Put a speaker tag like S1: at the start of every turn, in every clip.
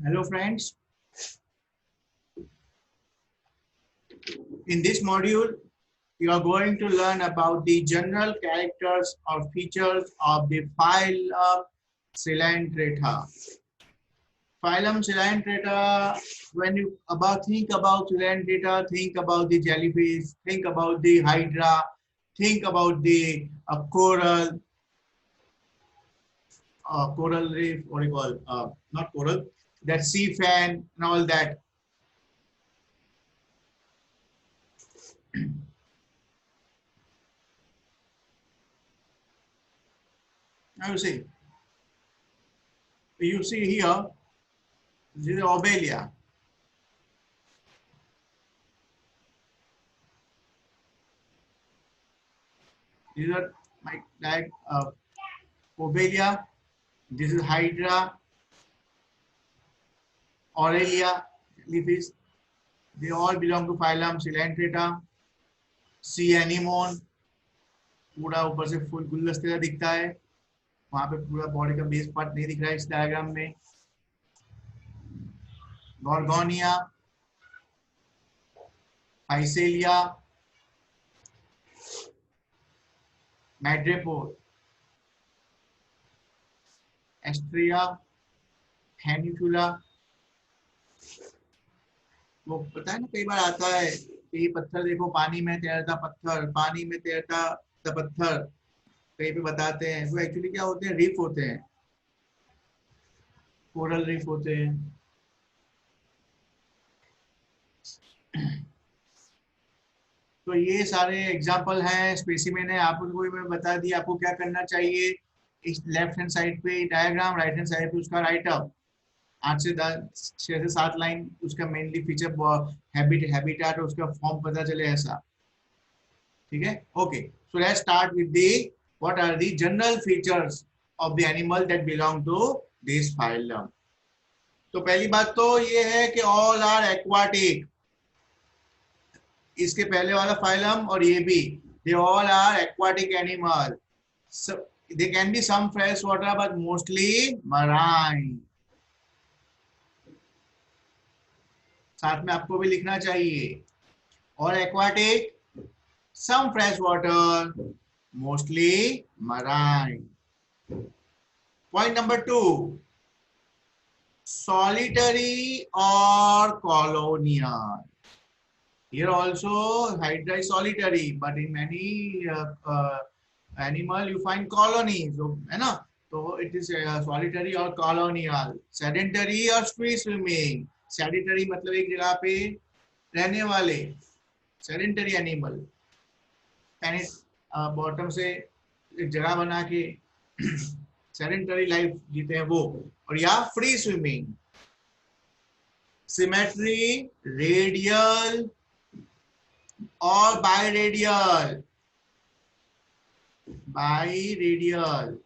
S1: Hello friends, in this module you are going to learn about the general characters or features of the phylum Coelenterata. Phylum Coelenterata, when you think about Coelenterata, think about the jellyfish, think about the hydra, think about the coral reef, what do you call, not coral, that sea fan and all that. Now you see here, this is Obelia. These are like Obelia. This is Hydra, Aurelia, Leafis. They all belong to phylum Coelenterata. Sea anemone, पूरा ऊपर से full गुलदस्ते का दिखता है, वहां पे पूरा बॉडी का बेस पार्ट नहीं दिख रहा है इस डायग्राम में. Gorgonia, Physalia, Madrepore, Astrea, Hanicula. वो पता है ना, कई बार आता है कि ये पत्थर देखो, पानी में तैरता पत्थर, पानी में तैरता पत्थर, कहीं पे बताते हैं. वो एक्चुअली क्या होते हैं, रीफ होते हैं, कोरल रीफ होते हैं. तो ये सारे एग्जांपल हैं, स्पेसिमेन है. आपको मैं बता दिया आपको क्या करना चाहिए. इस लेफ्ट हैंड साइड पे डायग्राम, राइट हैंड साइड पे उसका राइट अप 8 से 10 6 से 7 लाइन, उसका मेनली फीचर, हैबिटेट, उसका फॉर्म पता चले ऐसा. ठीक है, okay. So let's start with the what are the general features of the animal that belong to this phylum. तो पहली बात तो ये है कि ऑल आर एक्वाटिक. इसके पहले वाला फाइलम और ये भी, they all are aquatic animal. They can be some fresh water but mostly marine. साथ में आपको भी लिखना चाहिए, और aquatic, some fresh water, mostly marine. Point number 2, solitary or colonial. Here also Hydra is solitary, but in many animal you find colonies, है ना. तो it is solitary or colonial. Sedentary or free swimming. Sedentary मतलब एक जगह पे रहने वाले, sedentary animal. Bottom से एक जगह बना के सेडेंटरी लाइफ जीते हैं वो. और या फ्री स्विमिंग. सिमेट्री, रेडियल और biradial. Biradial,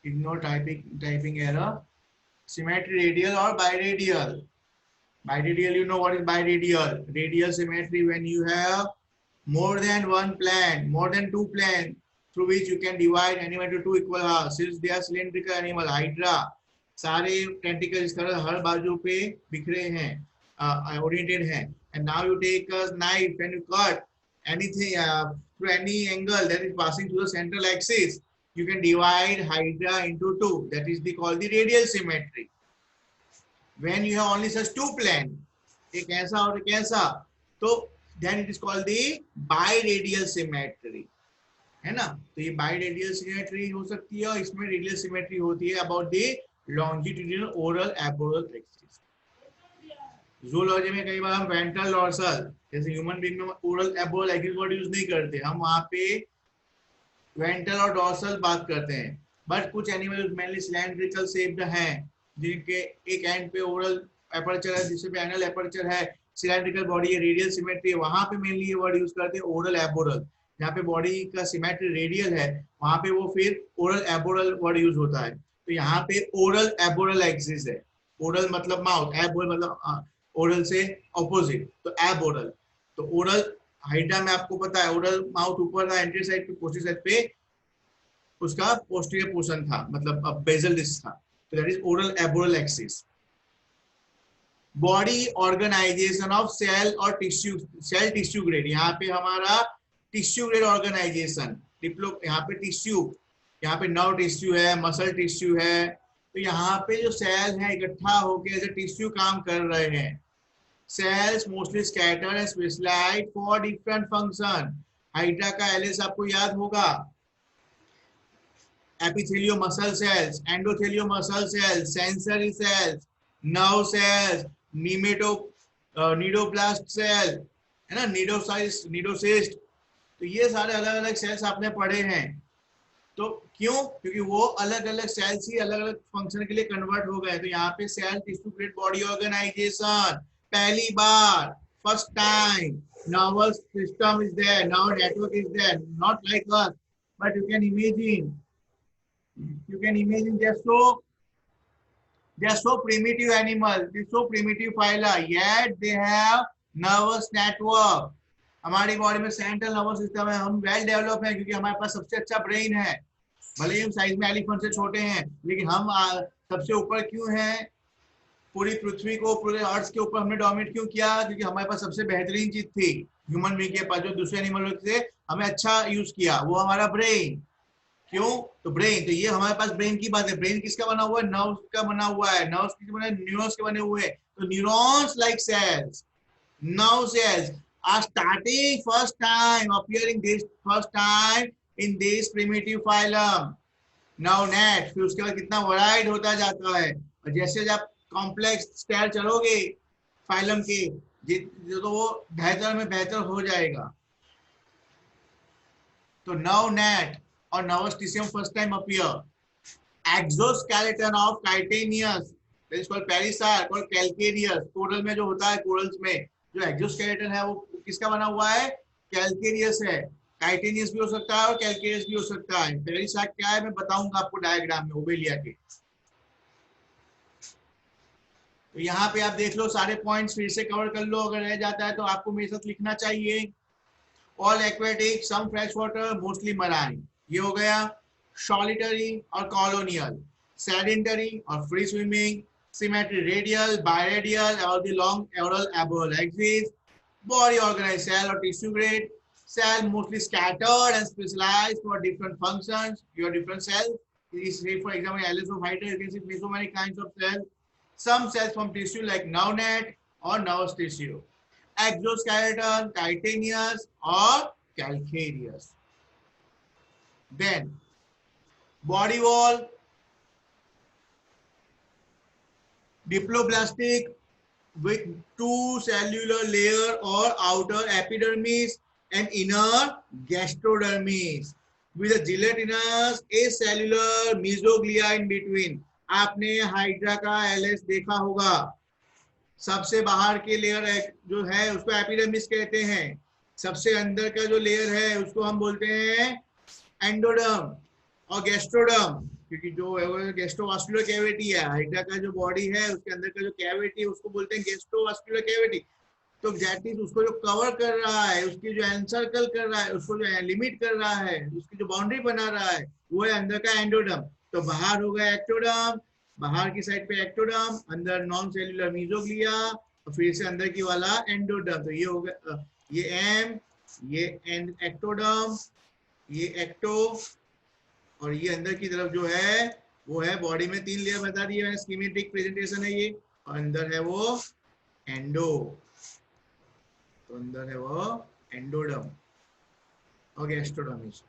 S1: ignore typing error. Symmetry, radial और biradial. Biradial, you know what is biradial. Radial symmetry when you have more than one plane, more than two planes through which you can divide animal into two equal halves. Since they are cylindrical animal, Hydra, सारे tentacles इस तरह हर बाजू पे बिखरे हैं, oriented हैं. And now you take a knife and you cut anything through any angle that is passing through the central axis. You can divide Hydra into two. That is called the radial symmetry. When you have only such two plane, एक ऐसा और एक ऐसा, तो then it is called the biradial symmetry, है ना. तो ये biradial symmetry हो सकती है, और इसमें radial symmetry होती है about the longitudinal oral aboral axis. Zoology में कई बार हम ventral dorsal, जैसे ह्यूमन बीइंग में oral aboral axis word use नहीं करते, हम वहाँ पे ventral और dorsal बात करते हैं. बट कुछ एनिमल मेनली cylindrical shaped हैं, जिनके एक एंड पे ओरल एपर्चर है, जिससे पे एनल एपर्चर है, सिलेंड्रिकल बॉडी है, रेडियल सिमेट्री है. वहां पे मेनली ये वर्ड यूज करते हैं ओरल एबोरल. जहाँ पे बॉडी का सिमेट्री रेडियल है, वहां पे वो फिर ओरल एबोरल वर्ड यूज होता है. तो यहाँ पे ओरल एबोरल एक्सिस है. ओरल मतलब माउथ, एबोरल मतलब ओरल से ऑपोजिट, तो एबोरल. तो ओरल हाइड्रा में आपको पता है ओरल माउथ ऊपर था, एंटीरियर साइड पे, पोस्टीरियर साइड पे उसका पोस्टीरियर पोर्शन था, मतलब बेजल डिस्क था. So that is oral aboral axis. Body organisation of cell और टिश्यू, सेल टिश्यू ग्रेड, यहाँ पे हमारा टिश्यू ग्रेड ऑर्गेनाइजेशन, डिप्लो यहाँ पे टिश्यू, यहाँ पे नर्व टिश्यू है, मसल टिश्यू है, तो यहाँ पे जो सेल है इकट्ठा होकर एज ए टिश्यू काम कर रहे हैं। Cells mostly scattered and specialised for different function. Hydra का एलिस आपको याद होगा, epithelial muscle cells, endothelial muscle cells, sensory cells, nerve cells, nidoblast cell, है ना, nidocyst, तो ये सारे अलग अलग सेल्स आपने पढ़े हैं। तो क्यों? क्योंकि वो अलग अलग सेल्स ही अलग अलग फंक्शन के लिए कन्वर्ट हो गए। तो यहाँ पे cell tissue grade body organisation, पहली बार, first time, nervous system is there, nerve network is there, not like us, but you can imagine they are so primitive animals, they are so primitive phyla, yet they have nervous network. हमारी body में central nervous system है, हम well develop हैं क्योंकि हमारे पास सबसे अच्छा brain है। भले ही हम साइज में एलिफेंट से छोटे हैं, लेकिन हम सबसे ऊपर क्यों हैं? पूरी पृथ्वी को, पूरे अर्थ के ऊपर हमने डोमिनेट क्यों किया? क्योंकि हमारे पास सबसे बेहतरीन चीज थी ह्यूमन बीइंग के पास, जो दूसरे एनिमल से हमें अच्छा यूज किया, वो हमारा ब्रेन। क्यों? तो ब्रेन, तो ये हमारे पास ब्रेन की बात है। ब्रेन किसका बना हुआ है? नर्व्स का बना हुआ है। नर्व्स किसके बने? न्यूरॉन्स के बने हुए हैं। तो neurons like cells, nerve cells are starting first time appearing this first time in this primitive phylum. Now net, फिर उसके बाद कितना वराइड होता जाता है, और जैसे जब कॉम्प्लेक्स स्टाइल चलोगे फाइलम के, तो वो बेहतर में बेहतर हो जाएगा। तो now net और nervous tissue first time appear. Exoskeleton of Chitaneus, that is called Parasite, called calcareous. Coral में जो होता है, कोरल्स में जो एक्सोस्केलेटन है वो किसका बना हुआ है? कैल्केरियस है। टाइटेनियस भी हो सकता है और कैल्केरियस भी हो सकता है। पेरिसाइट क्या है मैं बताऊंगा आपको डायग्राम में ओबेलिया के। तो यहाँ पे आप देख लो, सारे पॉइंट्स फिर से कवर कर लो, अगर रह जाता है तो आपको मेरे साथ लिखना चाहिए। All aquatic, some fresh water, mostly marine, ये हो गया। सॉलिटरी और कॉलोनियल, सेडेंटरी और free swimming, symmetry radial, biradial, or the long oral abral axis. Body organized cell or tissue grade. Cell mostly scattered and specialized for different functions. Your different cells. Say for example, Alice of Hydra, you can see so many kinds of cells. Some cells from tissue like nerve net or nervous tissue. Exoskeleton, titanious or calcareous. Then body wall, diploblastic with two cellular layer or outer epidermis and inner gastrodermis with a gelatinous acellular mesoglia in between. आपने hydra का LS देखा होगा, सबसे बाहर के layer जो है उसको एपिडर्मिस कहते हैं, सबसे अंदर का जो लेयर है उसको हम बोलते हैं एंडोडर्म और गैस्ट्रोडर्म, क्योंकि जो गैस्ट्रोवास्कुलर कैविटी है, हाइड्रा का जो बॉडी है उसके अंदर का जो कैविटी है उसको बोलते हैं गैस्ट्रोवास्कुलर कैविटी। तो दैट इज उसको जो कवर कर रहा है, उसकी जो एनसर्कल कर रहा है, उसको जो लिमिट कर रहा है, उसकी जो बाउंड्री बना रहा है, वो है अंदर का एंडोडर्म। तो बाहर हो गया एक्टोडर्म, बाहर की साइड पे एक्टोडर्म, अंदर नॉन सेल्यूलर मीजोग्लिया, और फिर से अंदर की वाला एंडोडर्म। तो ये हो गया, ये एम, ये एक्टोडर्म, ये एक्टो, और ये अंदर की तरफ जो है वो है बॉडी में 3 लेयर बता दिए मैंने, स्कीमेटिक प्रेजेंटेशन है ये, और अंदर है वो एंडो, तो अंदर है वो एंडोडर्म और gastrodermis.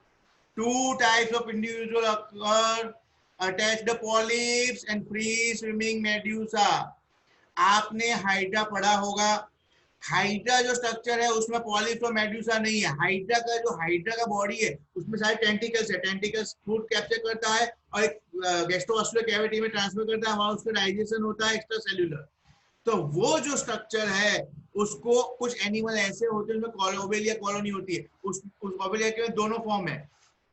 S1: 2 types of individual occur, attached polyps and free swimming medusa. आपने हाइड्रा पढ़ा होगा, हाइड्रा जो स्ट्रक्चर है उसमें पॉलिप्स और मेड्यूसा नहीं है। हाइड्रा का बॉडी है उसमें सारे टेंटिकल्स है, टेंटिकल्स फूड कैप्चर करता है और एक गैस्ट्रोवास्कुलर कैविटी में ट्रांसफर करता है, वहां उसका डाइजेशन होता है एक्स्ट्रा सेल्यूलर। तो वो जो स्ट्रक्चर है उसको, कुछ एनिमल ऐसे होते हैं उसमें ओबेलिया कॉलोनी होती है, उस ओबेलिया के दोनों फॉर्म है,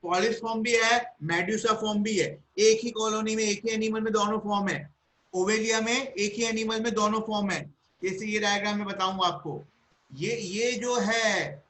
S1: पॉलिप्स फॉर्म भी है, मेड्यूसा फॉर्म भी है। एक ही कॉलोनी में, एक ही एनिमल में दोनों फॉर्म है। ओबेलिया में एक ही एनिमल में दोनों फॉर्म है, जैसे ये डायग्राम में बताऊंगा आपको। ये जो है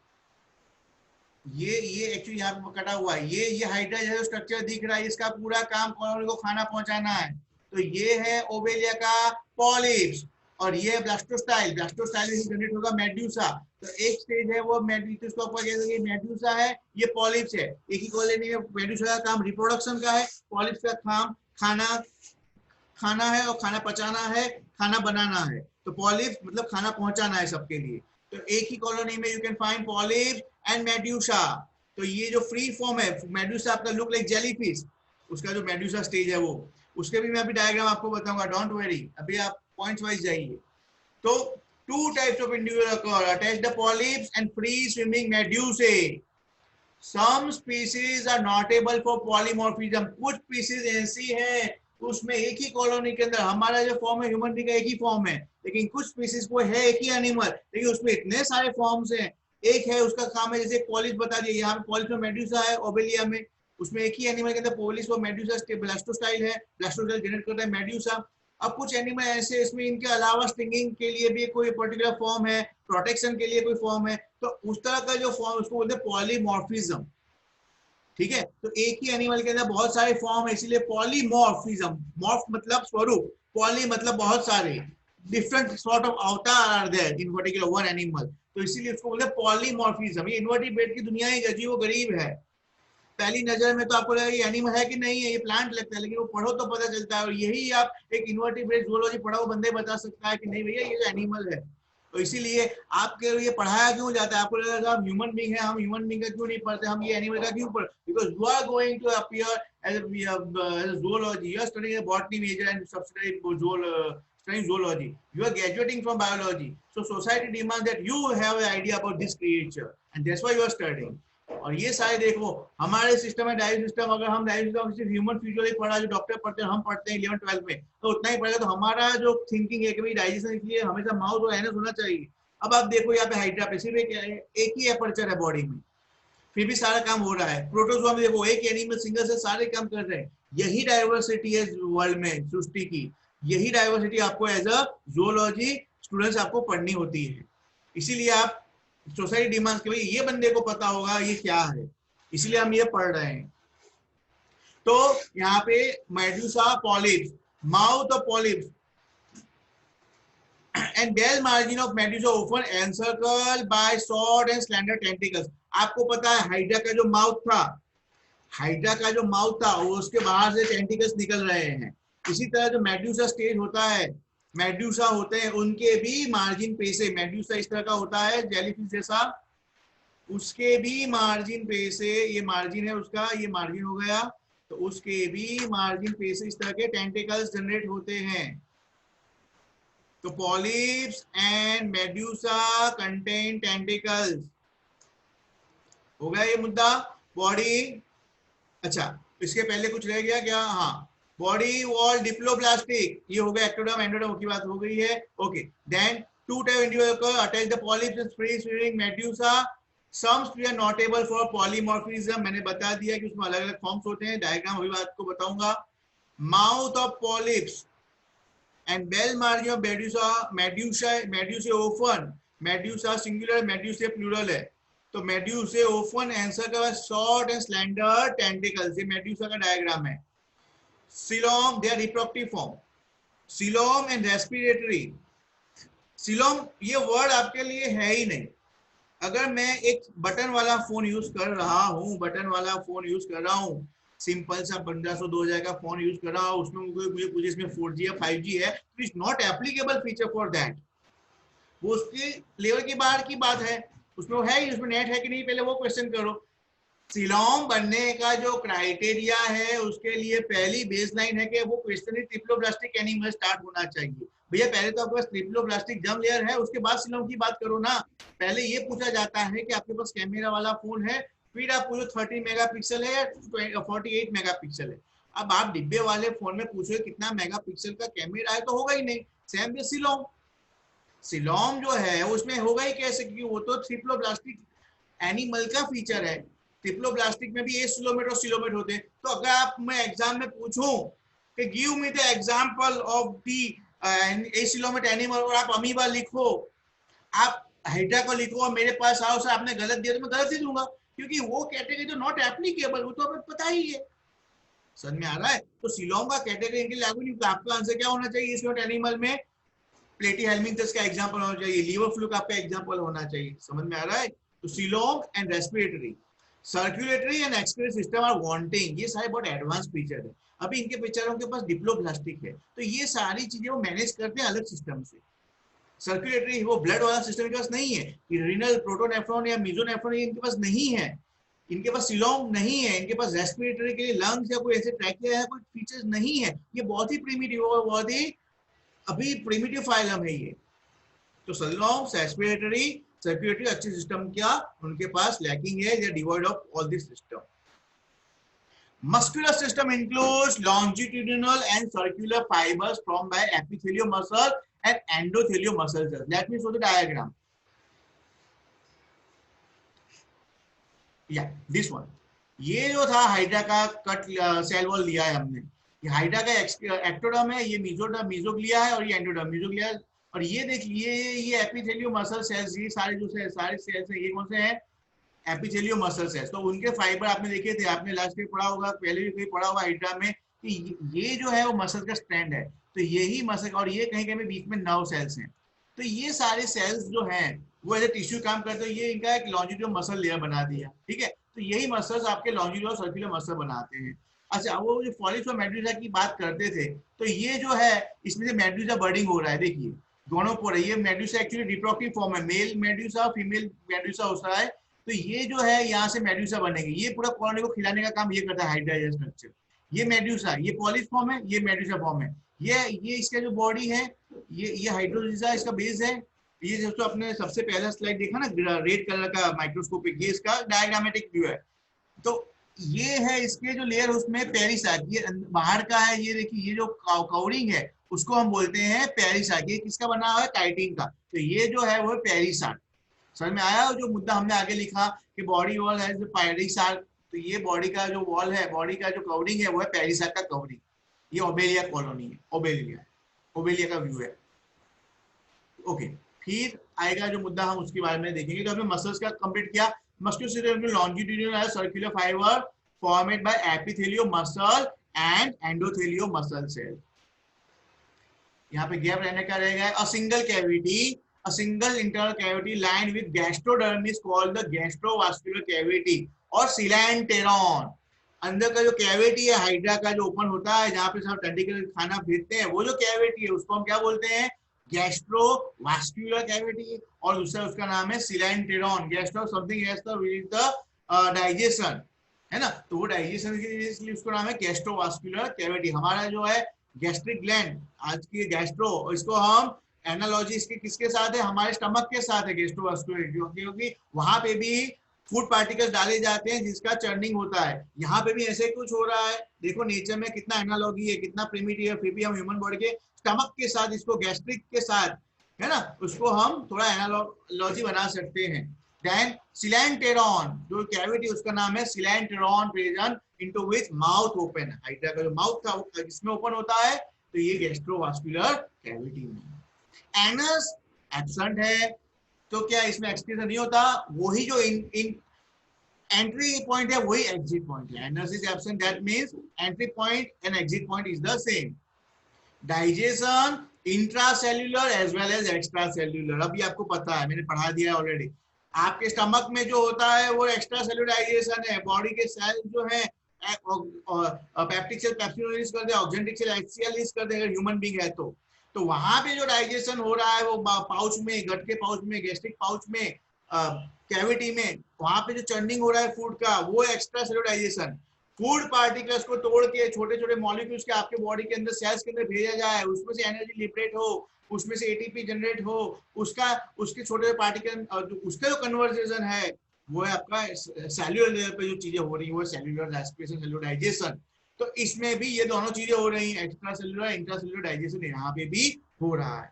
S1: ये एक्चुअली यहाँ पे कटा हुआ है, ये हाइड्रा जो स्ट्रक्चर दिख रहा है, इसका पूरा काम कॉलोनी को खाना पहुंचाना है। तो ये है ओबेलिया का पॉलिप्स, और ये ब्लास्टोस्टाइल, ब्लास्टोस्टाइल में जनरेट होगा मेड्यूसा। तो एक स्टेज है वो मेड्यूसा है, ये पॉलिप्स है। एक ही कॉलोनी में मेड्यूसा का काम रिप्रोडक्शन का है, पॉलिप्स का काम खाना है और खाना पचाना है, खाना बनाना है। तो पॉलिप्स मतलब खाना पहुंचाना है सबके लिए। तो एक ही कॉलोनी में you can find polyps and medusa. तो ये जो फ्री फॉर्म है मेड्यूसा आपका लुक लाइक जेलीफिश, उसका जो मेड्यूसा स्टेज है वो, उसके भी मैं अभी डायग्राम आपको बताऊंगा, डोंट वरी, अभी आप पॉइंट्स वाइज जाइए। तो two types of individual occur, attached polyps and free swimming medusae. Some species are notable for polymorphism. कुछ स्पीसीज ऐसी है उसमें एक ही कॉलोनी के अंदर हमारा जो फॉर्म है ह्यूमन बीइंग का एक ही फॉर्म है, लेकिन कुछ स्पीसीज को है एक ही एनिमल, लेकिन उसमें इतने सारे फॉर्म्स हैं। एक है उसका काम है, जैसे पॉलिप्स बता दिए, यहाँ पे पॉलिप्स में मेड्यूसा है, ओबेलिया में, उसमें एक ही एनिमल के अंदर पॉलिप्स और मेड्यूसा ब्लास्टोस्टाइल है, ब्लास्टोस्टाइल जनरेट करता है मेड्यूसा। अब कुछ एनिमल ऐसे इसमें इनके अलावा स्टिंगिंग के लिए भी कोई पर्टिकुलर फॉर्म है, प्रोटेक्शन के लिए कोई फॉर्म है, तो उस तरह का जो फॉर्म उसको बोलते हैं पॉलीमॉर्फिज्म। ठीक है, तो एक ही एनिमल के अंदर बहुत सारे फॉर्म है, इसीलिए पॉलीमॉर्फिज्म। मॉर्फ मतलब स्वरूप, पॉली मतलब बहुत सारे, डिफरेंट सॉर्ट ऑफ अवतार are there in particular one animal, तो इसीलिए उसको बोलते हैं पॉलीमॉर्फिज्म। ये इन्वर्टिब्रेट की दुनिया ही अजीब व गरीब है। पहली नजर में तो आपको लगेगा ये एनिमल है कि नहीं है, ये प्लांट लगता है, लेकिन वो पढ़ो तो पता चलता है। और यही आप एक इन्वर्टिब्रेट ज़ूलॉजी पढ़ा हुआ बंदे बता सकता है कि नहीं भैया ये जो एनिमल है। तो इसीलिए आपके लिए पढ़ाया क्यों जाता है, आपको लगेगा हम ह्यूमन बीइंग है, हम ह्यूमन बीइंग का क्यों नहीं पढ़ते, हम ये एनिमल का क्यों पढ़, because you are going to appear as zoology, you are studying a botany major and subsidise studying zoology, you are graduating from biology, so society demands that you have an idea about this creature and that's why you are studying. और ये सारे देखो हमारे system है digest system, अगर हम digest system सिर्फ human physiology पढ़ा जो डॉक्टर पढ़ते हैं, हम पढ़ते हैं 11 12 में, तो उतना ही पढ़ेगा, तो हमारा जो थिंकिंग है कि भाई डाइजेशन इसलिए हमेशा माउथ और एनस होना चाहिए। अब आप देखो यहाँ पे हाइड्रा पे सिर्फ एक ही एपर्चर है बॉडी में, फिर भी सारा काम हो रहा है। प्रोटोजोआ में देखो एक एनिमल सिंगल से सारे काम कर रहे हैं। यही डाइवर्सिटी है वर्ल्ड में, सृष्टि की, यही डाइवर्सिटी आपको एज अ ज़ूलॉजी स्टूडेंट्स आपको पढ़नी होती है। इसीलिए आप सोसाइटी डिमांड्स के भाई ये बंदे को पता होगा ये क्या है, इसीलिए हम ये पढ़ रहे हैं। तो यहाँ पे Medusa polyps, mouth of polyps and bell margin of medusa often encircled by short and slender tentacles. आपको पता है हाइड्रा का जो माउथ था, हाइड्रा का जो माउथ था वो उसके बाहर से टेंटिकल्स निकल रहे हैं। इसी तरह जो मेडुसा स्टेज होता है, मेडुसा होते हैं उनके भी मार्जिन पे से, मेडुसा इस तरह का होता है जेलीफिश जैसा, उसके भी मार्जिन पे से, ये मार्जिन है उसका, ये मार्जिन हो गया, तो उसके भी मार्जिन पे से इस तरह के टेंटिकल्स जनरेट होते हैं। तो polyps and medusa contain tentacles. हो गया ये मुद्दा बॉडी। अच्छा, इसके पहले कुछ रह गया क्या? हाँ, बॉडी वॉल डिप्लोप्लास्टिक, ये हो गया एक्टोडर्म एंडोडर्म की बात हो गई है। Okay, then two type individual attach the polyps and free swimming medusa, some species are notable for polymorphism, मैंने बता दिया कि उसमें अलग अलग फॉर्म्स होते हैं, डायग्राम अभी आपको बताऊंगा। Mouth of polyps and bell margin of medusa often, medusa singular, medusa plural है, तो medusa often आंसर का short and slender tentacles, ये medusa का डायग्राम है। coelom, they are reproductive form, coelom and respiratory। coelom ये word आपके लिए है ही नहीं। अगर मैं एक बटन वाला फोन यूज कर रहा हूँ, बटन वाला फोन यूज कर रहा हूँ, सिंपल सा 1500-2000 का फोन यूज कर रहा हूँ, उसमें मुझे कुछ इसमें 4G या 5G है, तो it's not applicable feature for that, वो उसके लेवल की बाहर की बात है। उसमें वो है ही, उसमें नेट है कि नहीं, पहले वो क्वेश्चन करो। सिलोम बनने का जो क्राइटेरिया है उसके लिए पहली बेसलाइन है कि वो क्वेश्चन ट्रिप्लोब्लास्टिक एनिमल स्टार्ट होना चाहिए। भैया पहले तो आपके पास ट्रिप्लोब्लास्टिक जर्म लेयर है, उसके बाद सिलोम की बात करो ना। पहले ये पूछा जाता है कि आपके पास कैमरा वाला फोन है, फिर आप पूछो 30 मेगापिक्सल है या 48 मेगापिक्सल है। अब आप डिब्बे वाले फोन में पूछो कितना मेगापिक्सल का कैमरा है, तो होगा ही नहीं। सेम सिलोम, सिलोम जो है उसमें होगा ही कैसे, क्योंकि वो तो ट्रिप्लोब्लास्टिक एनिमल का फीचर है। ट्रिप्लोब्लास्टिक में भी एसिलोमेट और सिलोमेट होते हैं। तो अगर आप मैं एग्जाम में पूछूं कि give me the example of the acoelomate animal, और आप अमीबा लिखो, आप हाइड्रा को लिखो और मेरे पास आओ सर आपने गलत दिया, तो मैं गलत ही दूंगा, क्योंकि वो कैटेगरी तो नॉट एप्लीकेबल, वो तो हमें पता ही है। समझ में आ रहा है? तो सिलोम का कैटेगरी इनके लागू नहीं। आपका आंसर क्या होना चाहिए इस एनिमल में? प्लेटीहेल्मिंथस का एग्जांपल होना चाहिए, लीवर फ्लूक आपका एग्जांपल होना चाहिए। समझ में आ रहा है? तो coelom and respiratory, circulatory and excretory system are wanting, ये सारे बहुत एडवांस फीचर है। अभी इनके बेचारों के पास डिप्लोप्लास्टिक है, तो ये सारी चीजें वो मैनेज करते हैं अलग सिस्टम से। सर्कुलेटरी वो ब्लड वाला सिस्टम इनके पास नहीं है, रीनल प्रोटोनेफ्रॉन या मीजोनेफ्रॉन इनके पास नहीं है, इनके पास सीलोंग नहीं है, इनके पास रेस्पिरेटरी के लिए लंग्स या कोई ऐसे ट्रैकिया है, कोई फीचर्स नहीं है। ये बहुत ही प्रिमिटिव और बहुत ही अभी प्रिमिटिव फाइलम है ये। तो सीलोंग, रेस्पिरेटरी, सर्कुलेटरी अच्छे सिस्टम क्या उनके पास लैकिंग है, they are devoid of all this system. Muscular system includes longitudinal and circular fibers formed by epithelial muscle and endothelial muscle cells. Let me show the diagram. Yeah, this one. ये जो था hydra का cut cell wall लिया है हमने। ये hydra का ectoderm है, ये मीजोग्लिया है और ये एंडोडर्म मीजोग्लिया। और ये देखिए ये एपिथेलियो मसल सेल्स, ये सारे जो सारे सेल्स हैं ये कौन से हैं? एपिथेलियो मसल सेल्स। तो उनके फाइबर आपने देखे थे, आपने लास्ट में पढ़ा होगा, पहले भी कहीं पढ़ा होगा हाइड्रा में कि ये जो है वो मसल का स्ट्रैंड है। तो यही मसल, और ये कहीं कहीं बीच में नर्व सेल्स हैं। तो ये सारे सेल्स जो हैं वो एज टिश्यू काम करते हैं। ये इनका एक लॉन्जिट्यूडल मसल लेयर बना दिया, ठीक है। तो यही मसल्स आपके लॉन्जिट्यूडल सर्कुलर मसल बनाते हैं। अच्छा, वो जो फॉलिक्स और मेडुला की बात करते थे, तो ये जो है इसमें से मेडुला बर्डिंग हो रहा है, देखिए दोनों पर। ये मेडुला एक्चुअली रिप्रोडक्टिव फॉर्म है, मेल मेडुला फीमेल मेडुला होता है। तो ये जो है यहाँ से मेडुसा बनेगी, ये पूरा कॉलोनी को खिलाने का काम ये करता है हाइड्रा जैसा स्ट्रक्चर। ये मेडुसा, ये पॉलिश फॉर्म है, ये मेडुसा फॉर्म है। ये इसका जो बॉडी है, ये हाइड्रोलिसा इसका बेस है। ये जो तो अपने सबसे पहला स्लाइड देखा ना रेड कलर का माइक्रोस्कोपिक, ये इसका डायग्रामेटिक व्यू है। तो ये है इसके जो लेयर उसमें पेरिसाइट, ये बाहर का है। ये देखिए ये जो कवरिंग है उसको हम बोलते हैं पेरिसाइट। ये किसका बना हुआ है? काइटिन का। तो ये जो है वो पेरिसाइट। समझ में आया जो मुद्दा हमने आगे लिखा कि बॉडी वॉल है जो पेरिसाइट। तो ये बॉडी का जो वॉल है, बॉडी का जो कवरिंग है वो है पेरिसाइट का कवरिंग। ये ओबेलिया कॉलोनी है, ओबेलिया का व्यू है। ओके, फिर आएगा जो मुद्दा हम उसके बारे में देखेंगे। तो हमने मसल्स का कंप्लीट किया। मस्कुलर सिस्टम में longitudinal circular fibre formed by epithelio muscle and endothelio muscle cell. यहाँ पे गैप रहने का रहेगा। A single cavity, a single internal cavity lined with gastroderm is called the gastrovascular cavity और सिलेंटेरॉन। अंदर का जो कैविटी है हाइड्रा का जो ओपन होता है, जहाँ पे सब टेंटिकल खाना भेजते हैं, वो जो कैविटी है उसको हम क्या बोलते हैं? Gastrovascular cavity. और दूसरा उसका नाम है coelenteron. Gastro something has the digestion, है ना। तो वो डाइजेशन के लिए उसका नाम है गैस्ट्रोवास्कुलर कैविटी। हमारा जो है गैस्ट्रिक ग्लैंड, आज की गैस्ट्रो, इसको हम एनालॉजी इसके किसके साथ है? हमारे स्टमक के साथ है गैस्ट्रोवास्कुलर, क्योंकि वहां पे भी फूड पार्टिकल्स डाले जाते हैं जिसका चर्निंग होता है। यहाँ पे भी ऐसे कुछ हो रहा है। देखो नेचर में कितना एनालॉजी है, कितना प्रिमिटिव है, फिर भी हम ह्यूमन बॉडी के स्टमक के साथ, इसको गैस्ट्रिक के साथ, है ना, उसको हम थोड़ा एनालॉजी बना सकते हैं। देन सिलेंटेरॉन जो कैविटी, उसका नाम है coelenteron present into which mouth open. Hydra का जो माउथ था जिसमें ओपन होता है, तो ये गैस्ट्रोवास्कुलर कैविटी में। एनस एब्सेंट है, तो क्या इसमें एक्सक्रीशन नहीं होता? वही जो इन एंट्री पॉइंट है वही एग्जिट पॉइंट है। Anus is absent, that means entry point and exit point is the same. Digestion intracellular as well as extra cellular, अभी आपको पता है, मैंने पढ़ा दिया है ऑलरेडी। आपके स्टमक में जो होता है वो एक्स्ट्रा सेल्युलर डाइजेशन है। बॉडी के सेल जो है पेप्टिक सेल पेप्सिन रिलीज कर दे, ऑक्जेंटिक सेल एचसीएल रिलीज कर दे, अगर ह्यूमन बीइंग है तो वहां पे जो डाइजेशन हो रहा है वो पाउच में, गट के पाउच में, गैस्ट्रिक पाउच में, कैविटी में, वहां पे जो चर्निंग हो रहा है फूड का, वो extra cellular digestion. Food particles को तोड़ के छोटे छोटे मॉलिक्यूल्स के आपके बॉडी के अंदर, सेल्स के अंदर भेजा जाए, उसमें से एनर्जी लिबरेट हो, उसमें से एटीपी जनरेट हो, उसके छोटे पार्टिकल, उसका जो कन्वर्जेशन है वो है आपका सेल्युलर लेवल पे जो चीजें हो रही है वो सेल्युलर रेस्पिरेशन, सेल्युलर डाइजेशन। तो इसमें भी ये दोनों चीजें हो रही हैं, extra cellular intra cellular digestion यहाँ पे भी हो रहा है।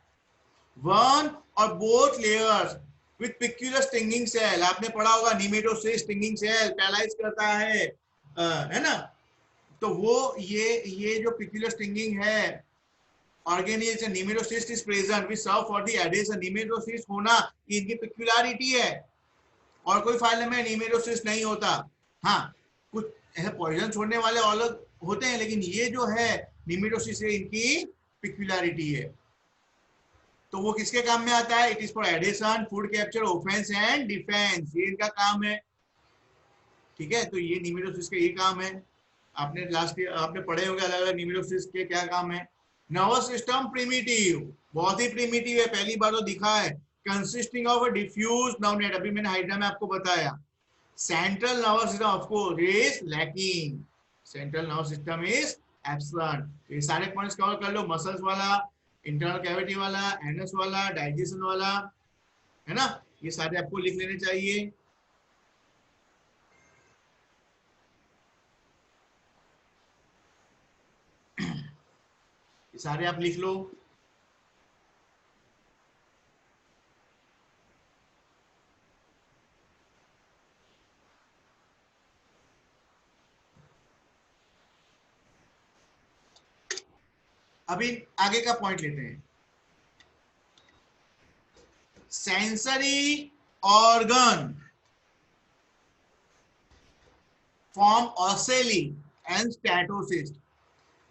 S1: वन और both layers with peculiar stinging cell, आपने पढ़ा होगा निमेटोसिस स्टिंगिंग सेल पैरालाइज करता है ना। तो वो ये जो पिक्युलर स्टिंगिंग है organelles and nematocyst is present which serve for the adhesion. Nematocyst होना इनकी पिक्युलरिटी है, और कोई फाइलम में निमेटोसिस्ट नहीं होता। हाँ, कुछ ऐसे पॉइजन छोड़ने वाले अलग होते हैं, लेकिन ये जो है निमेटोसिस इनकी पिक्युलरिटी है। तो वो किसके काम में आता है? It is for adhesion, food capture, offence and defence, ये इनका काम है। ठीक है, तो ये निमेटोसिस का ये काम है। आपने लास्ट ईयर आपने पढ़े होंगे अलग अलग निमेटोसिस के क्या काम है। नर्वस सिस्टम प्रिमिटिव, बहुत ही प्रिमिटिव है, पहली बार तो दिखा है। Consisting of a diffuse nerve net, अभी मैंने हाइड्रा में आपको बताया। Central nervous system of course is lacking, central nervous system is absent. ये सारे पॉइंट्स कवर कर लो, मसल्स वाला, इंटरनल कैविटी वाला, एनएस वाला, डाइजेशन वाला, है ना, ये सारे आपको लिख लेने चाहिए। ये सारे आप लिख लो। अभी आगे का पॉइंट लेते हैं। Sensory organ form ocelli and statocyst.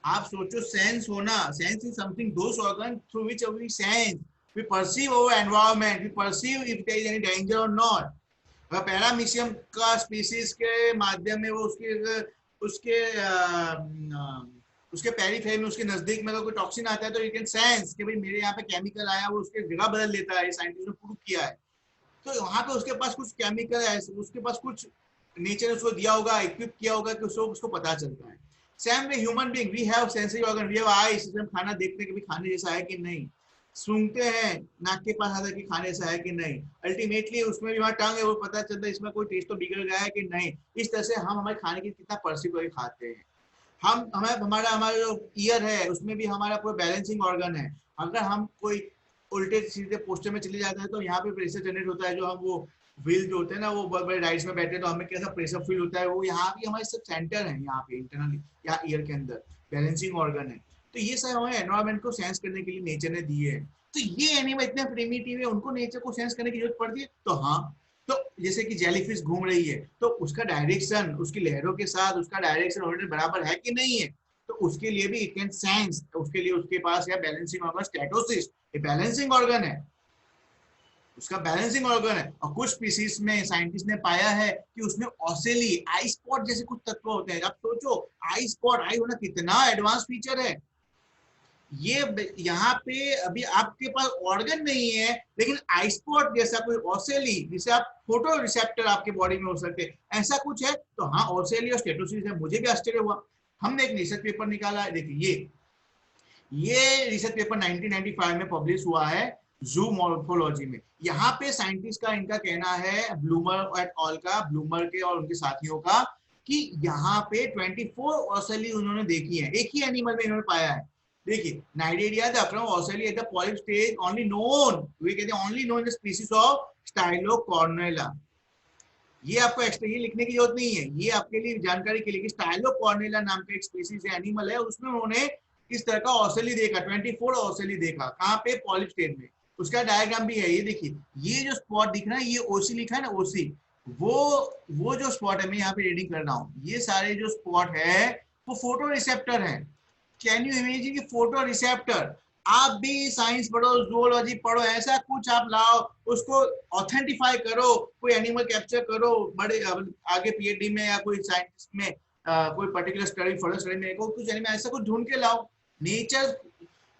S1: आप सोचो, सेंस होना, sense is something those organ through which we sense, we perceive our environment, we perceive if there is any danger or not. Paramecium का species के माध्यम में वो उसके उसके उसके पेरिफेरी में, उसके नजदीक में अगर कोई टॉक्सिन आता है तो यू कैन सेंस कि भाई मेरे यहाँ पे केमिकल आया, वो उसके जगह बदल देता है, साइंटिस्ट ने प्रूव किया है। तो वहां पे उसके पास कुछ केमिकल है, उसके पास कुछ नेचर ने उसको दिया होगा, इक्विप किया होगा कि उसको पता चलता है। Same way human being, we have sensory organ, we have eyes, हम खाना देखते हैं कि खाने जैसा है कि नहीं, सूंघते हैं, नाक के पास आता है कि खाने जैसा है कि नहीं, अल्टीमेटली उसमें भी वहां टंग है, वो पता चलता है इसमें कोई टेस्ट तो बिगड़ गया है कि नहीं। इस तरह से हम हमारे खाने की कितना परसीव करके खाते हैं। हम हमें हमारा जो ईयर है उसमें भी हमारा पूरा बैलेंसिंग ऑर्गन है। अगर हम कोई उल्टे सीधे पोस्टर में चले जाते हैं तो यहाँ पे प्रेशर जनरेट होता है, जो हम वो व्हील जो होते हैं ना, वो बड़े बड़े राइड्स में बैठे तो हमें कैसा प्रेशर फील होता है, वो यहाँ भी हमारे सब सेंटर है, यहाँ पे इंटरनली या ईयर के अंदर बैलेंसिंग ऑर्गन है। तो ये सब हमें एनवायरमेंट को सेंस करने के लिए नेचर ने दिए है। तो ये एनिमल इतने प्रिमिटिव है, उनको नेचर को सेंस करने की जरूरत पड़ती है। तो हाँ, तो जैसे कि जेलीफिश घूम रही है तो उसका डायरेक्शन, उसकी लहरों के साथ उसका डायरेक्शन ऑलरेडी बराबर है कि नहीं है, तो उसके लिए भी इट कैन सेंस, उसके लिए उसके पास है बैलेंसिंग ऑर्गन स्टेटोसिस्ट, ये बैलेंसिंग ऑर्गन है, उसका बैलेंसिंग ऑर्गन है। और कुछ स्पीसीज में साइंटिस्ट ने पाया है कि उसमें ऑसेली, आई स्पॉट जैसे कुछ तत्व होते हैं। आप सोचो, आई स्पॉट, आई होना कितना एडवांस फीचर है। ये यहाँ पे अभी आपके पास ऑर्गन नहीं है, लेकिन आई स्पॉट जैसा कोई ऑसेली, जिसे आप फोटो रिसेप्टर आपके बॉडी में हो सकते हैं, ऐसा कुछ है। तो हाँ, ऑसेली और स्टेटोसिस है। मुझे भी आश्चर्य हुआ। हमने एक रिसर्च पेपर निकाला है, देखिए ये रिसर्च पेपर 1995 में पब्लिश हुआ है जू मॉर्फोलॉजी में। यहाँ पे साइंटिस्ट का, इनका कहना है, ब्लूमर एट ऑल का, ब्लूमर के और उनके साथियों का, कि यहाँ पे 24 ऑसेली उन्होंने देखी है, एक ही एनिमल में इन्होंने पाया है। देखिए, नाइडेरिया द अक्रम ocelli at the polyp stage only known, वी कहते हैं only known the species of Stylocornella. ये आपको एक्स्ट्रा ये लिखने की जरूरत नहीं है, ये आपके लिए जानकारी के लिए कि स्टाइलोकॉर्नेला नाम का एक स्पीशीज है, एनिमल है, उसमें उन्होंने इस तरह का ऑसेली देखा, 24 ऑसेली देखा। कहाँ पे? पॉलिप स्टेज में। उसका डायग्राम भी है, ये देखिए, ये जो स्पॉट दिख रहा है, ये ओसी लिखा है ना, ओसी, वो जो स्पॉट है, मैं यहाँ पे रीडिंग कर रहा हूँ, ये सारे जो स्पॉट है वो फोटो रिसेप्टर है। कैन यू इमेजिन कि फोटो रिसेप्टर, आप भी साइंस पढ़ो, जूलॉजी पढ़ो, ऐसा कुछ आप लाओ, उसको ऑथेंटिफाई करो, कोई एनिमल कैप्चर करो, बड़े आगे पीएचडी में या कोई साइंटिस्ट में कोई पर्टिकुलर स्टडी, फर्दर स्टडी में कुछ एनिमल ऐसा कुछ ढूंढ के लाओ। नेचर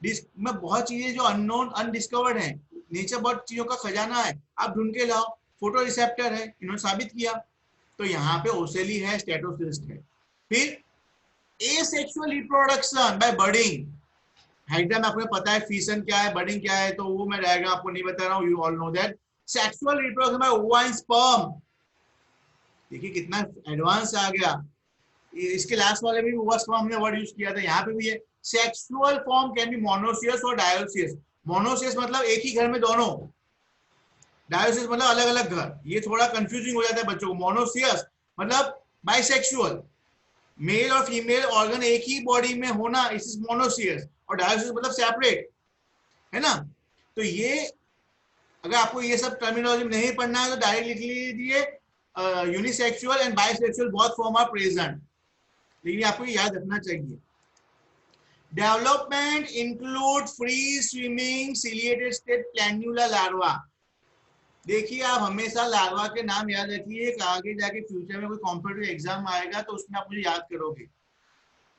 S1: में बहुत चीजें जो अननोन, अनडिस्कवर्ड है, नेचर बहुत चीजों का खजाना है, आप ढूंढ के लाओ। फोटो रिसेप्टर है, इन्होंने साबित किया। तो यहाँ पे ओसेली है, स्टेटोसिस्ट है। फिर एसेक्सुअल रिप्रोडक्शन बाय बर्डिंग। हाइड्रा में आपको पता है फिशन क्या है, बर्डिंग क्या है, तो वो मैं डायग्राम आपको नहीं बता रहा हूँ, you all know that. Sexual reproduction by ओवा एंड स्पर्म, देखिए कितना एडवांस आ गया। इसके लास्ट वाले में भी ओवा स्पर्म हमने वर्ड यूज किया था, यहाँ पे भी है। Sexual form can be monoecious और डायोसियस। मोनोसियस मतलब एक ही घर में दोनों, डायोसिस मतलब अलग अलग घर। ये थोड़ा कंफ्यूजिंग हो जाता है बच्चों को। मोनोसियस मतलब बाइसेक्सुअल, मेल और फीमेल ऑर्गन एक ही बॉडी में होना, इस मोनोसियस। और डायोसिस मतलब सेपरेट, है ना। तो ये, अगर आपको ये सब टर्मिनोलॉजी नहीं पढ़ना है तो डायरेक्ट लिख लीजिए, unisexual and bisexual both form are present, लेकिन आपको ये याद रखना चाहिए। Development include free swimming ciliated state planula larva. देखिए आप हमेशा लार्वा के नाम याद रखिए, आगे जाके फ्यूचर में कोई कॉम्पिटिटिव एग्जाम आएगा तो उसमें आप मुझे याद करोगे।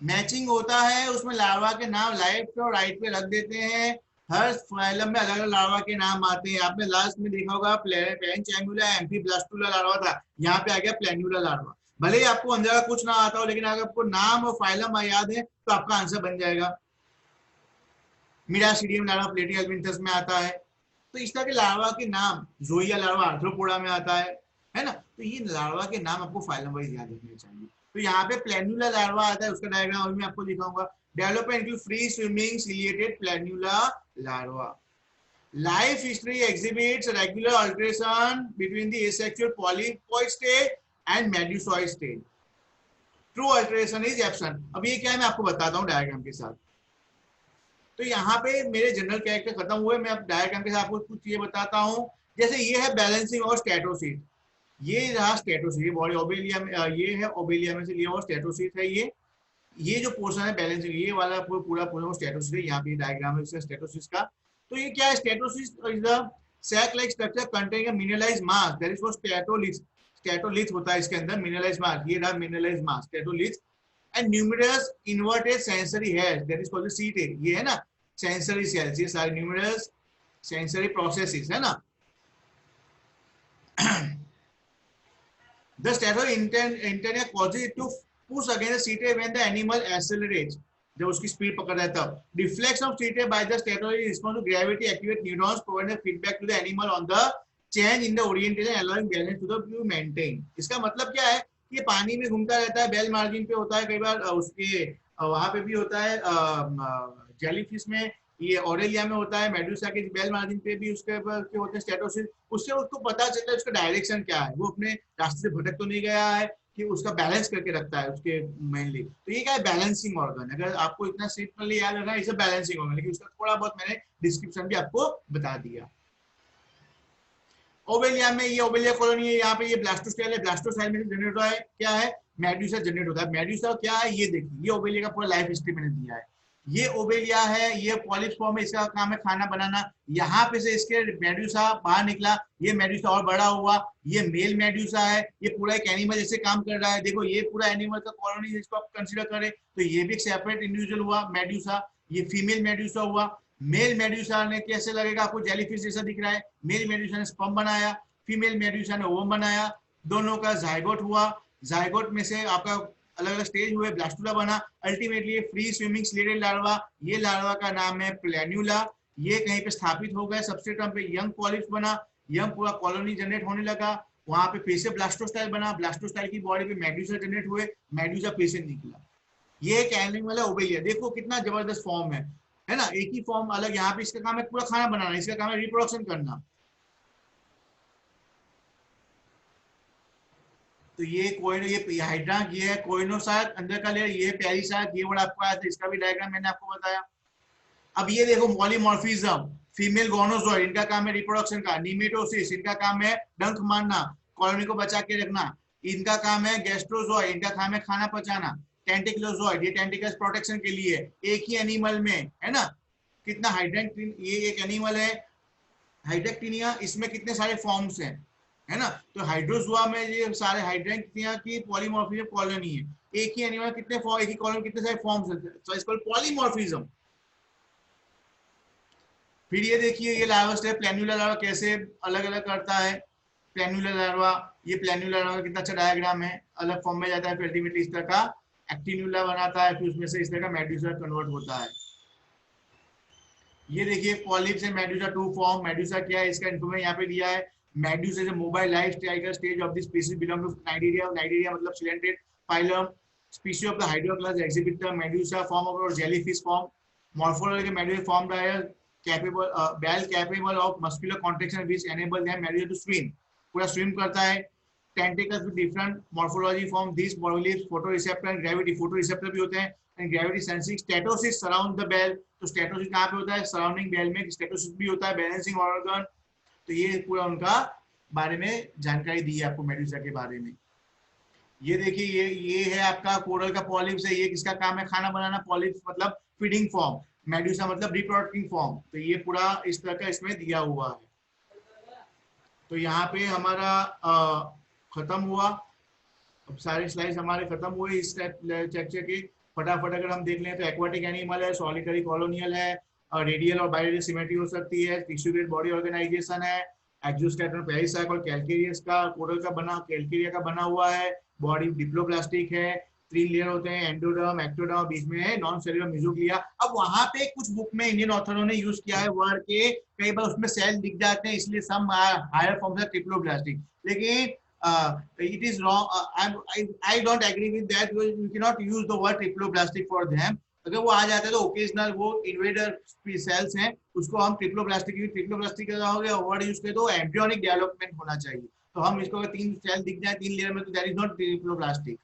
S1: मैचिंग होता है उसमें, लार्वा के नाम लेफ्ट और राइट पे रख देते हैं। हर फाइलम में अलग अलग लार्वा के नाम आते हैं। आपने लास्ट में देखा होगा पेनचैंगुला एम्फीब्लास्टुला लार्वा था, यहाँ पे आ गया प्लैन्युला लार्वा। भले ही आपको अंदर का कुछ ना आता हो, लेकिन अगर आपको नाम और फाइलम याद है तो आपका आंसर बन जाएगा। मिरासीडियम लार्वा प्लेटियल्मिंथस में आता है। तो इस तरह के लार्वा के नाम, जोइया लार्वा आर्थ्रोपोडा में आता है ना। तो ये लार्वा के नाम आपको फाइलम वाइज याद रखने चाहिए। तो यहाँ पे प्लैन्युला लार्वा आता है, उसका डायग्राम अभी मैं आपको दिखाऊंगा। Development include free swimming ciliated planula larva. Life history exhibits regular alteration between the asexual polypoid stage and medusoid stage. True alteration is absent. अब ये क्या है मैं आपको बताता हूँ डायग्राम के साथ। तो यहाँ पे मेरे जनरल कैरेक्टर खत्म हुए, मैं अब डायग्राम के साथ आपको कुछ चीजें बताता हूँ। जैसे ये है बैलेंसिंग और स्टेटोसीट, ये रहा स्टेटोसीट, बॉडी ओबेलिया में, ये है ओबेलिया में से लिया हुआ स्टेटोसीट है। ये जो पोर्शन है बैलेंसिंग, ये वाला पूरा पूरा स्टेटोसीट है। यहाँ पे डायग्राम है स्टेटोसीट का। तो ये क्या है, statocyst is the sac like structure containing a mineralised mass, that is for statolith. Statolith होता है इसके अंदर मिनरलाइज्ड मास, ये रहा mineralised mass statolith. And numerous inverted sensory hairs, that is called the cyst. ये है ना सेंसरी सेल्स, ये सारे न्यूमरस सेंसरी प्रोसेसेस है ना। The stator causes it to push against the CTA when the animal accelerates. जब उसकी speed पकड़ता है तब deflection of CTA by the stator is response to gravity activate neurons provide feedback to the animal on the change in the orientation allowing balance to the maintain। इसका मतलब क्या है, ये पानी में घूमता रहता है, बेल मार्जिन पे होता है, कई बार उसके वहां पे भी होता है जेलीफिश में, ये ऑरेलिया में होता है, मेडुसा के बेल मार्जिन पे भी उसके होते हैं स्टेटोसिस। उससे उसको पता चलता है उसका डायरेक्शन क्या है, वो अपने रास्ते से भटक तो नहीं गया है, कि उसका बैलेंस करके रखता है उसके मेनली। तो ये क्या है, बैलेंसिंग ऑर्गन। अगर आपको इतना सिंपली याद रखना है, इसे बैलेंसिंग ऑर्गन, लेकिन उसका थोड़ा बहुत मैंने डिस्क्रिप्शन भी आपको बता दिया। ओबेलिया में ये ओबेलिया कॉलोनी है, यहाँ पे ये ब्लास्टोस्टाइल है, ब्लास्टोस्टाइल में जनरेट होता है क्या है, मेडुसा जनरेट होता है। मेडुसा क्या है ये देखिए, ये ओबेलिया का पूरा लाइफ हिस्ट्री मैंने दिया है। ये ओबेलिया है, ये पॉलिप्स फॉर्म है, इसका काम है खाना बनाना। यहाँ पे से इसके मेडुसा बाहर निकला, ये मेडुसा और बड़ा हुआ, ये मेल मेडुसा है, ये पूरा एक एनिमल जैसे काम कर रहा है। देखो ये पूरा एनिमल का कॉलोनी जिसको आप कंसीडर करें, तो ये भी एक सेपरेट इंडिविजुअल हुआ मेडुसा। ये फीमेल मेडुसा हुआ। मेल मेडुसा ने कैसे लगेगा आपको, जेलीफिश जैसा दिख रहा है। मेल मेडुसा ने स्पर्म बनाया, फीमेल मेडुसा ने ओवम बनाया, दोनों का जाइगोट हुआ। जाइगोट में से आपका अलग अलग स्टेज हुए, ब्लास्टुला बना। Ultimately free swimming slitted larva, ये लार्वा का नाम है प्लैन्युला। ये कहीं पे स्थापित हो गए सबसे टर्म पे, यंग पॉलिप्स बना, यंग पूरा कॉलोनी जनरेट होने लगा। वहां पे फिर से ब्लास्टोस्टाइल बना, ब्लास्टोस्टाइल की बॉडी पे मेडुसा जनरेट हुए, मेडुसा फिर से निकला। ये एक एनिमल है ओबेलिया, देखो कितना जबरदस्त फॉर्म है ना, एक ही फॉर्म अलग। यहाँ पे इसका काम है पूरा खाना बनाना, इसका काम है रिप्रोडक्शन करना। तो ये कोई ये हाइड्रा, ये है कोइनोसाइट अंदर का लेयर, ये पेरिसाइट, ये वर्ड आपको आया था, इसका भी डायग्राम मैंने आपको बताया। अब ये देखो पॉलीमॉर्फिज्म, फीमेल गोनोजोइड, इनका काम है रिप्रोडक्शन का। निमेटोसिस, इनका काम है डंक मारना, कॉलोनी को बचा के रखना। इनका काम है गैस्ट्रोजोइड, इनका काम है खाना पचाना। टेंटिकुलोजोइड, ये टेंटिकल्स प्रोटेक्शन के लिए। एक ही एनिमल में है ना कितना हाइड्रेक्टिन, ये एक एनिमल है हाइड्रेक्टिनिया, इसमें कितने सारे फॉर्म्स हैं है ना। तो हाइड्रोजोआ में ये सारे हाइड्रेक्टिनिया की पॉलीमॉर्फिज्म कॉलोनी है। एक ही एनिमल कितने एक ही कॉलोनी कितने सारे फॉर्म्स हैं, सो इसको पॉलीमॉर्फिज्म। फिर ये देखिए ये लार्वा स्टेप प्लैन्युलर लार्वा कैसे अलग अलग करता है। प्लैन्युलर लार्वा, ये प्लैन्युलर लार्वा कितना अच्छा डायग्राम है, अलग फॉर्म में जाता है, फिर अल्टीमेटली इस तरह का एक्टिन्यूला बनाता है, फिर उसमें से इस तरह का मेडुसा कन्वर्ट होता है। ये देखिए पॉलिप से मेडुसा टू फॉर्म। मेडुसा क्या है इसका इन्फॉर्मेशन यहाँ पे दिया है। Medusa is a mobile lifestyle stage of this species belong to Cnidaria. Cnidaria मतलब coelenterate phylum, species of the hydra class exhibit the medusa form of or jellyfish form. Morphology medusa form है capable bell capable of muscular contraction which enable them medusa to swim, पूरा swim करता है। tentacles with different morphology form these polyps photoreceptor and gravity, photoreceptor भी होते हैं and gravity sensing। statocyst surround the bell, तो statocyst कहाँ पे होता है, surrounding bell में statocyst भी होता है, balancing organ। तो ये पूरा उनका बारे में जानकारी दी है आपको मेडुसा के बारे में। ये देखिए, ये है आपका कोरल का पॉलिप्स है। ये किसका काम है? खाना बनाना। पॉलिप्स मतलब फीडिंग फॉर्म, मेडुसा मतलब रिप्रोडक्टिंग फॉर्म। तो ये पूरा इस तरह का इसमें दिया हुआ है। तो यहाँ पे हमारा खत्म हुआ। अब सारे स्लाइड्स हमारे खत्म हुए इस चर्चा के। फटाफट अगर हम देख लें तो एक्वाटिक एनिमल है, सॉलिटरी कॉलोनियल है, रेडियल और बायोरेडियल सिमेट्री हो सकती है, टिश्यूलेट बॉडी ऑर्गेनाइजेशन है, एक्सोस्केलेटन पेरिसाइक और कैलकेरियस का कोरल का बना कैलकेरिया का बना हुआ है, बॉडी डिप्लोप्लास्टिक है, 3 लेयर होते हैं, एंडोडर्म, एक्टोडर्म, बीच में है नॉन सेल्युलर मेसोग्लिया। अब वहां पे कुछ बुक में इंडियन ऑथरों ने यूज किया है वर्ड के, कई बार उसमें सेल दिख जाते हैं, इसलिए some higher forms of triploblastic, लेकिन it is wrong. I don't agree with that. You cannot use the word triploblastic for them. अगर वो आ जाता है तो ओकेजनल वो इन्वेडर सेल्स हैं, उसको हम ट्रिप्लोप्लास्टिक का हो गया वर्ड यूज करें तो एम्ब्रियोनिक डेवलपमेंट होना चाहिए। तो हम इसको अगर 3 सेल दिख जाए 3 लेयर में तो दैट इज नॉट ट्रिप्लोप्लास्टिक।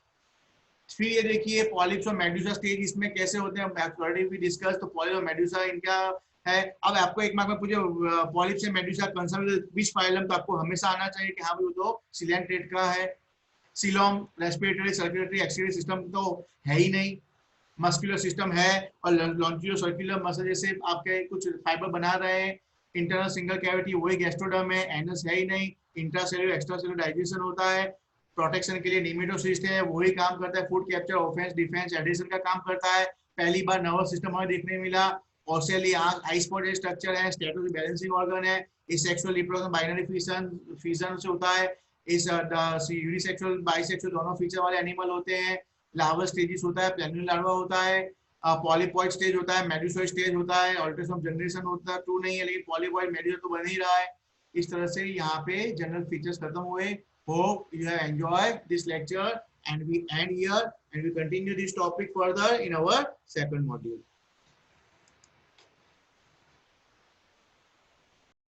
S1: फिर ये देखिए पॉलिप्स और मेडुसा स्टेज इसमें कैसे होते हैं, ऑलरेडी भी डिस्कस। तो पॉलिप्स और मेडुसा इनका है। अब आपको एक मार्क में पूछे पॉलिप्स से मेडुसा कंसर्न विच फाइलम, तो आपको हमेशा आना चाहिए कि हाँ वो तो सिलेंट्रेट का है। Coelom respiratory circulatory excretory system तो है ही नहीं। मस्कुलर सिस्टम है और लॉन्जियो सर्कुलर मसल जैसे आपके कुछ फाइबर बना रहे हैं। इंटरनल सिंगल कैविटी वही गैस्ट्रोडर्म है, एनस है ही नहीं। इंट्रासेलुलर एक्स्ट्रासेलुलर डाइजेशन होता है। प्रोटेक्शन के लिए निमेटोसिस्ट है, वही काम करता है। Food capture, offence, defence, adhesion का काम करता है। पहली बार नर्वस सिस्टम हमें देखने मिला। ऑसेली आंख, आई स्पॉट स्ट्रक्चर है, स्टेटस बैलेंसिंग ऑर्गन है। इस सेक्सुअल रिप्रोडक्शन बाइनरी फिजन से होता है। इस यूनिसेक्सुअल बाइसेक्सुअल दोनों फीचर वाले एनिमल होते हैं। लार्वा स्टेजेस होता है, प्लेनुलर लार्वा होता है, पॉलीपॉइड स्टेज होता है, मेडुसॉइड स्टेज होता है, अल्ट्रेशन ऑफ जनरेशन होता है, ट्रू नहीं है लेकिन पॉलीपॉइड मेडुसा तो बन ही रहा है। इस तरह से यहाँ पे जनरल फीचर्स खत्म हुए। Hope you have enjoyed this lecture and we end here and we continue this topic further in our second module.